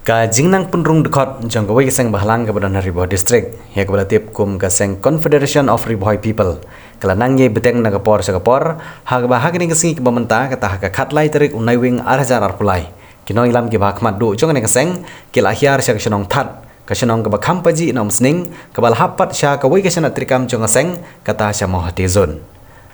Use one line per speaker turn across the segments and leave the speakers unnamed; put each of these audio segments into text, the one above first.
Ka jingnang punrung dekot jong gawai keseng bahlang kebadan Riboh District ya kepada tip kum keseng Confederation of Riboh People kala nang ye beteng nagapor sagapor ha bahag ni kesingi kebamenta kata ha khatlai terik unai wing arhajar arpulai kinong ilam ke bahkmat du jong ni keseng kila akhir sya kesenong that kesenong ke bakham paji nom sning kebal hapat sya kawai kesena trikam jong keseng kata sya moh tezon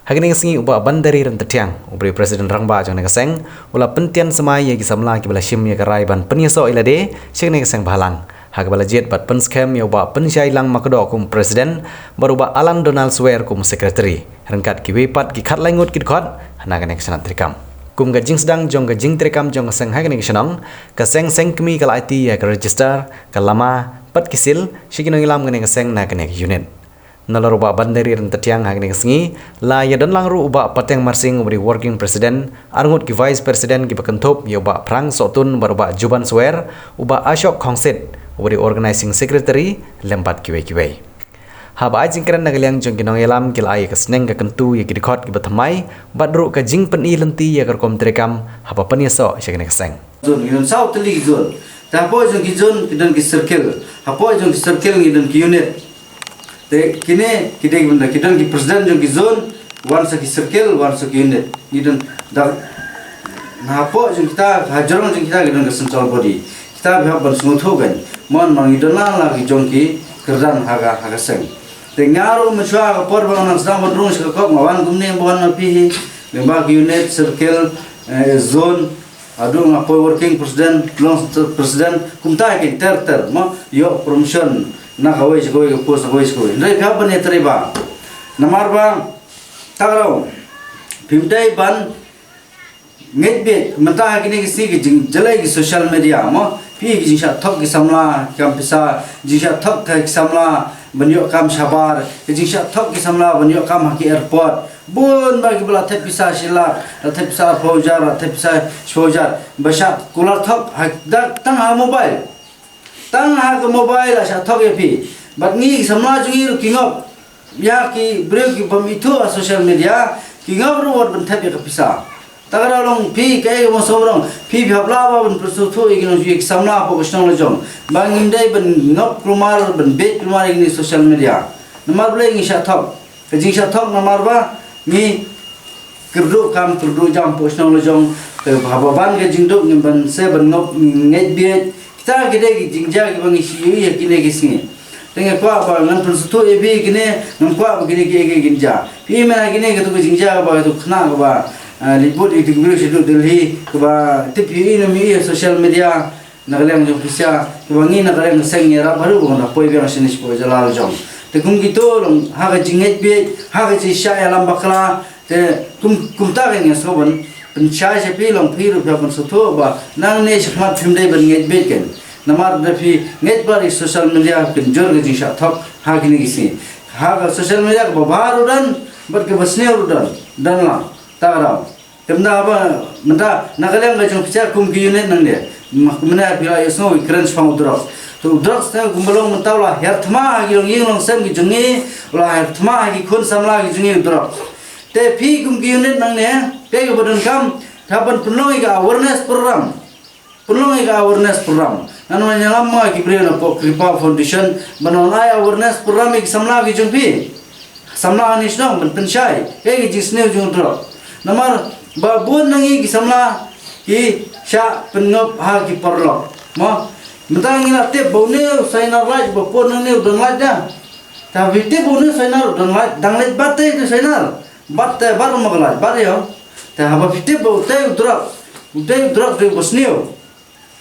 Hagini singi uba bandari ran tetiang ubri presiden rangba jong nekaseng ula pentian semai ye gisamla ki bala shim ye karai ban penyeso ilade shikne keseng bahalang hag bala jet bat pen scam ye uba pensyai lang makdo kum presiden baruba Alan Donald Swear kum secretary rangkat ki wepat ki khat langut ki khot hana kane kesana trikam kum gajing sedang jong gajing trikam jong keseng hagini kesenong keseng seng kemi kal IT ye ka register kalama pat kisil shikino ilam kane keseng na kane unit Nalar uba bandari ran tetiang hagni kesengi la ya dan langru uba pateng marsing ubri working president arngut ki vice president ki bakentop ya uba prang sotun baruba Juban Swear uba Ashok Khongset ubri organizing secretary lempat kiwe haba jingkran nagaliang jong kinong elam kil ai kesneng ka kentu ya ki dikot ki bathamai badru ka jing peni lenti ya kerkom trekam haba penyeso syagni keseng
zon ngidon south teli zon tapo jong ki zon kidan ki circle hapo jong ki circle ngidon ki unit te kini kita benda kita ki presiden jong ki zone wan sa ki circle wan sa ki unit idun da na po jong kita hajarong jong kita gidan ka central body kita bihak ban sungtho gan mon mang idun la ki jong ki kerdan haga seng te ngaro machwa ka por bang nang sam ban rung sa ko mawan gumne bon na pi lemba ki unit circle zone adu ngapo working president long president kumta ki ter mo yo promotion na kawai sekoi ke pos kawai sekoi ndai phap ban etre ba namar ba tagrau phimdai ban ngedbe mata kini kisi ki jalai ki social media mo pi ki jingsa thok ki samla kam pisa jingsa thok ki samla banyo kam sabar jingsa thok ki samla banyo kam haki airport bun bagi bela thep pisa sila thep pisa faujar thep pisa faujar basha kular thok dak tang ha mobile tang ha ke mobile asa thok epi bat ngi samla jungi ru kingop ya ki break ki pam itu social media kingop ru wor ban thep ya pisa tagara long pi ke mo somrong pi bhabla ba ban prosu thu igino ju ek samla po kostong lo jong bang indai ban ngop krumar ban bet krumar igni social media namar ble ngi sha thok ke jing sha thok namar ba ngi kerdu kam kerdu jam po kostong lo jong ke bhaban ke jingduk ngi ban se ban ngop nget biet kita gede ki jingja ki bangi siyu ya kine ki singi tenge kwa ba ngan pun sutu ebi kine ngam kwa ba kine ki ginja pi mena kine ke tu jingja ba tu khna ba liput itu biru situ Delhi ke ba tipi ini mi social media nagaleng jong pisya ke bangi nagaleng seng era baru ba na poi ba sinis po jalal jong te kum gitu long ha ga jinget bi ha ga ji sha ya lam bakla te kum ta ga nge soban penchai sepi long phi ru phan sutho ba nang ne shmat phimdai ban nget bet ken namar da phi nget bar social media ken jor ge jisha thok ha gini gisi ha ga social media ba bar udan bar ke basne udan dan la tara temna ba menta nagalem ga jong pcha kum ki unit nang de mena pila yesno crunch phang udrak to udrak sta gumbalong menta la herthma gi long ying long sem gi jungi la herthma gi khun samla gi jungi udrak te phi kum ki unit nang ne pe go badan kam thapan punlong ga awareness program nanu nyalam ma ki bre na po kripa foundation banonai awareness program ik samla gi jumpi samla anis no ban penchai pe gi jisne jung tro namar ba bun nangi gi samla ki sha pengop ha ki porlo mo mentang ina te bone saina right ba pon ne udang laj da ta vite bone saina udang laj dang laj batte tu saina batte bar magla bar yo ta haba vite bo te udrak de bosnio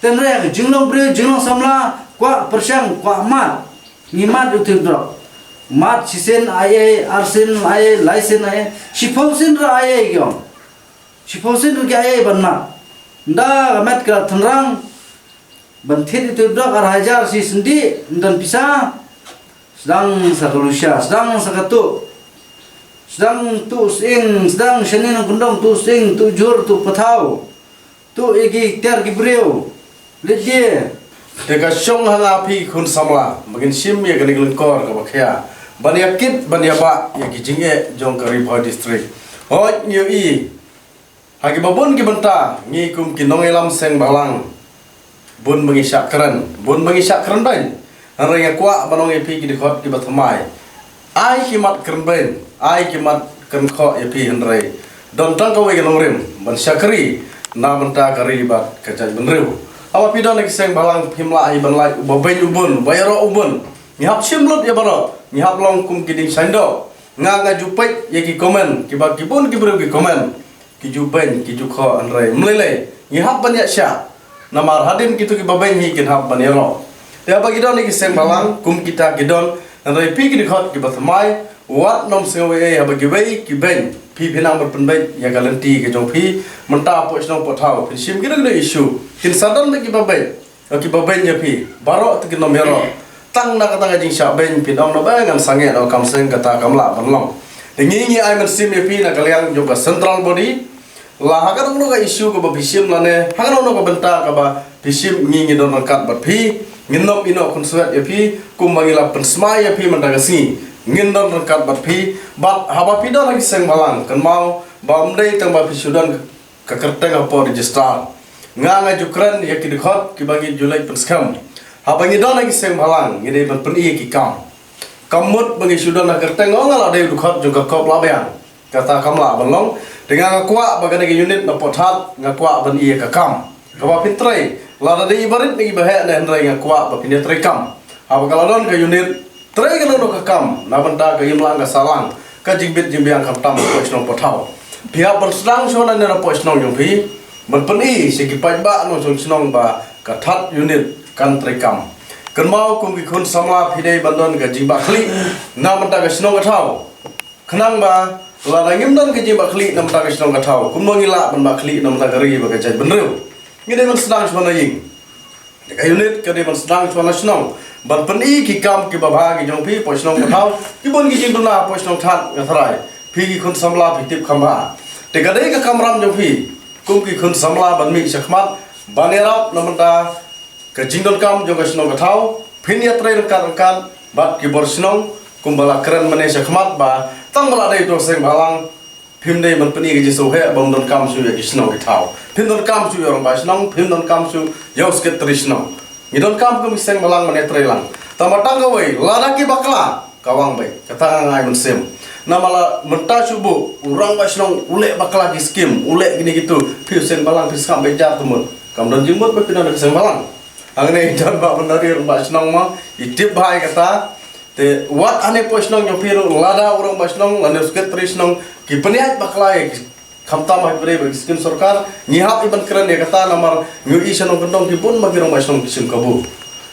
tenre jinglong bre jinglong samla kwa persang kwa mat ngimat uti udrak mat sisen aye arsen aye laisen aye shifosin ra aye gyo shifosin ru aye ban mat nda mat ka thanrang ban thit uti udrak ar hajar si sendi dan pisa sedang sakalusya sedang sakatu sedang tu sing sedang shenin kundong tu sing tu jur tu pathau tu igi ter ki breu ledie
tega syong hala pi khun samla magin sim ya gani glengkor ka bakhya bania kit bania ba ya ki jinge jong ka Riboh district hoj nyu i hagi babun ki benta ngi kum ki nongelam seng balang bun mengisyak keren bain hari yang kuat banong epi di khot ki bathamai ai kimat keren bain ai kimat keren kho epi henry don tang ko wegen rim ban syakri na menta kari bat kajai benriu awa pidon lagi seng balang himla ai ban lai babai ubun bayaro ubun ngihap simlut ya baro ngihap long kum kiding sando nga jupai ya ki komen ki ba ki bun ki bru ki komen ki jupen ki jukho anrai mlele ngihap ban ya sya namar hadin kitu ki babai hi kin hap ban yaro ya bagi don lagi seng balang kum kita gidon anrai pi ki khot ki batmai wat nom sewe ya bagi wei ki ben pi pinang berpenbaik ya galanti ke jong pi menta po snong po thau pin sim kira kira isu kin sadan ki babai ya pi baro tu kin nom yaro tang na kata ngajing sya ben pin ong no ba ngam sange no kam seng kata kamla banlong dengi ai men sim ya pi na kalian juga central body la hakan no ga isu ko ba bisim lane hakan no ko benta ka ba bisim ngi don kat ba pi nginop ino kun suat ya pi kum mangila pensma ya pi mandagasi ngindon kat ba pi bat haba pi don lagi seng balang kan mau ba mdei tang ba pisudan ka kerteng apa register nga jukran ya ki dikhot ki bagi julai penskam haba ngi don lagi seng balang ngi ban pen i ki kam kamut bagi sudan na kerteng ngala de dikhot juga kop labean kata kamla balong dengan ngakwa baga de unit na pothat ngakwa ban i ka kam ka ba pintrei la de ibarit ni bahe na ndrai ngakwa ba pintre kam haba kalau don ka unit trai kalau no kam na banta ka imlang ka salang ka jingbit jimbiang kam tam ko snong pothau pihak bersedang sona na po snong yung pi berpeni segi pajba no snong ba ka that unit kan trai kam kan mau kum ki khun sama phidei bandon ka jingba khli na banta ka snong ka thau khnang ba la rangim don ka jingba khli na banta ka snong ka thau kum no ngila ban ba khli na banta ka ri ba ka jai benreu ngide ban sedang sona ying ka unit ka de ban sedang sona snong ban peni ki kam ki babha ki jong pi po snong thau ki bon ki jing duna po snong that ngathrai pi ki khun samla pi tip khamba te ka de ka kamram jong pi kum ki khun samla ban mi sakhmat banerap namanta ka jingdon kam jong ka snong thau phin ya trai kan bat ki bor snong kum bala keren mane sakhmat ba tang bala dei to seng balang phim dei ban peni ki jisu he bang don kam su ya ki snong ki thau phin don kam su yorong ba snong phim don kam su yos ke tri snong ngidon kam ko miseng malang mane trelang tamatang gawai ladaki bakla kawang bai kata ngai mensem namala menta subu urang basnong ule bakla ki skim ule gini gitu piusen balang piskam bejar tumut kam don jimut ba pinan seng balang angne dan ba benari basnong ma itip bai kata te wat ane posnong yo piru lada urang basnong lane sket trisnong ki peniat bakla kamtam hai bre skim sarkar ngihap iban keren ya kata namar ngui sanong kendong ki pun magirong basnong kisim kabu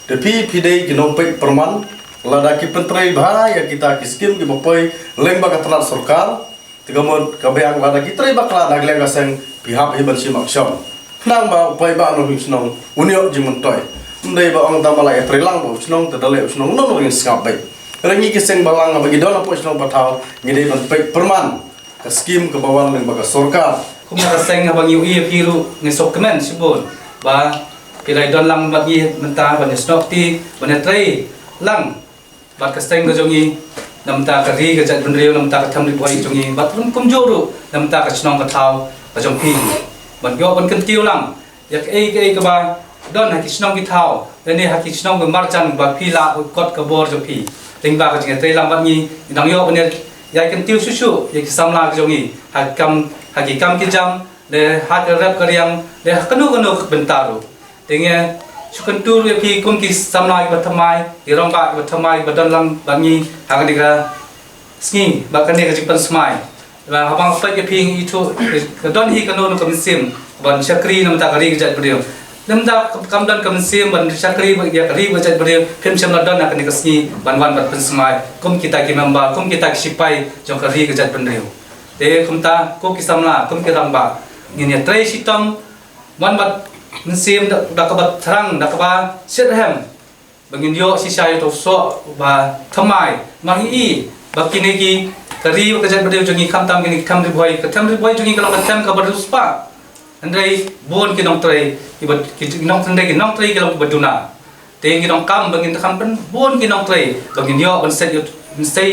tapi pidei ginong pe perman lada ki pentrei bahaya kita ki skim ki bapoi lengba ka tanat sarkar tigamon kabeang lada ki trei bakla nagleng gaseng pihap iban simak syam nang ba upai ba no hisnong unio jimontoy ndai ba ong tambala e trelang ba usnong tadale usnong no ngin skap bai rengi ki seng balang bagi dona po usnong patau ngidei ban pe perman ka skim ke bawang ng baga sorkar
kumara seng abang yu iya piru ngesok kemen sibon ba pilai don lang bagi menta ban snok ti ban trai lang bat ka seng gojongi namta ka ri ga jat benreu namta ka thamri boi jongi bat rum kum joru namta ka snong ka thau ba jong pi ban yo ban kan tiu lang yak ei ka ba don ha ki snong ki thau ne ha ki snong ga marchan ba pi la kot ka bor jo pi ting ba ka jing trai lang bat ni dang yo ban ya kan tiu susu ya samla jongi hakam hakikam kijam le hakarap karyang le kanu bentaru tenge sukan tur ya pi kun ki samla batamai irong ba batamai badan lang bangi hagadiga ski bakane ka jipan smai la habang pa ya pi itu don hi kanu sim ban syakri nam ta kari jat brio namda kamdan kamsim ban syakri ya kari bajat brio phem chamla don akan kasni banwan bat pensmai kum kita ki memba kum kita ki sipai jong kari gajat brio te kumta ko ki samla kum ki ramba ngin ya trai sitam wan bat mensim da ka bat thrang da ka ba sithem bangin yo si sai to so ba thamai mangi i bakine ki kari gajat brio jongi khamtam ki khamri boy ka thamri boy jongi kalau katam ka baruspa andai bon ki nong trai ibat ki nong trai ki nong trai ki long baduna te ki nong kam bangin kam pen bon ki nong trai bangin yo ban set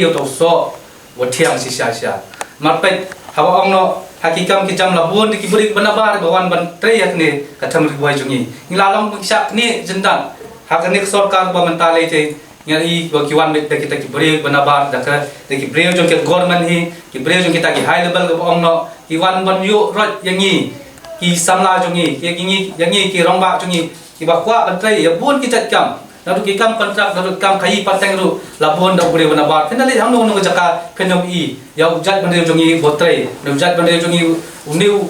yo to so wa thiang si sha sha mat pe hawa ong no hakikam kijam labun ki beri benabar bawan ban tre yak ni katam ribuai jungi ngilalong bangsa ni jendan hakane sarkar ba mentale te nyari bagiwan kita ki beri benabar daka ki beri jong ke government hi ki beri jong kita ki high level ke ong no ki wan ban yu rot yangi ki samla jungi ki yangi ki rongba jungi ki bakwa ban tre ya bun ki jatkam lalu kita kontrak lalu kita kai pateng ru labon dah boleh benabar kena lihat hang nong jaka penom i ya ujat bendel jongi botre ujat bendel jongi uniu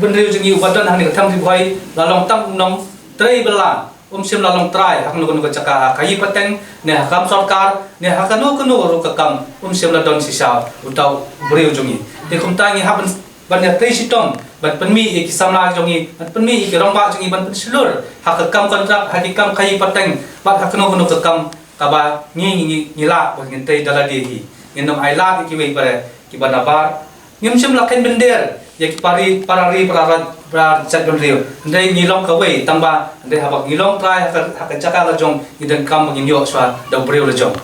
bendel jongi badan hang ni tham di boy lalong tam nong trei bela sim lalong trai hang nong jaka kai pateng ne hakam sarkar ne hakanu ru kakam sim la don sisa utau beriu jongi de kum tangi haban banyak trei sitom ban penmi ki samla jongi ban penmi ki rongba jongi ban pensilur hakam kontrak hakikam kai pateng bat hakno kono kakam kaba ngi la bo ngin tei dala dehi nginom ai la ki wei pare ki banabar ngim sim laken bender ya ki parari pra chat bendrio ndai ngilong ka wei tamba ndai habak ngilong trai hakka chaka la jong idan kam ngin yo swa da breu la jong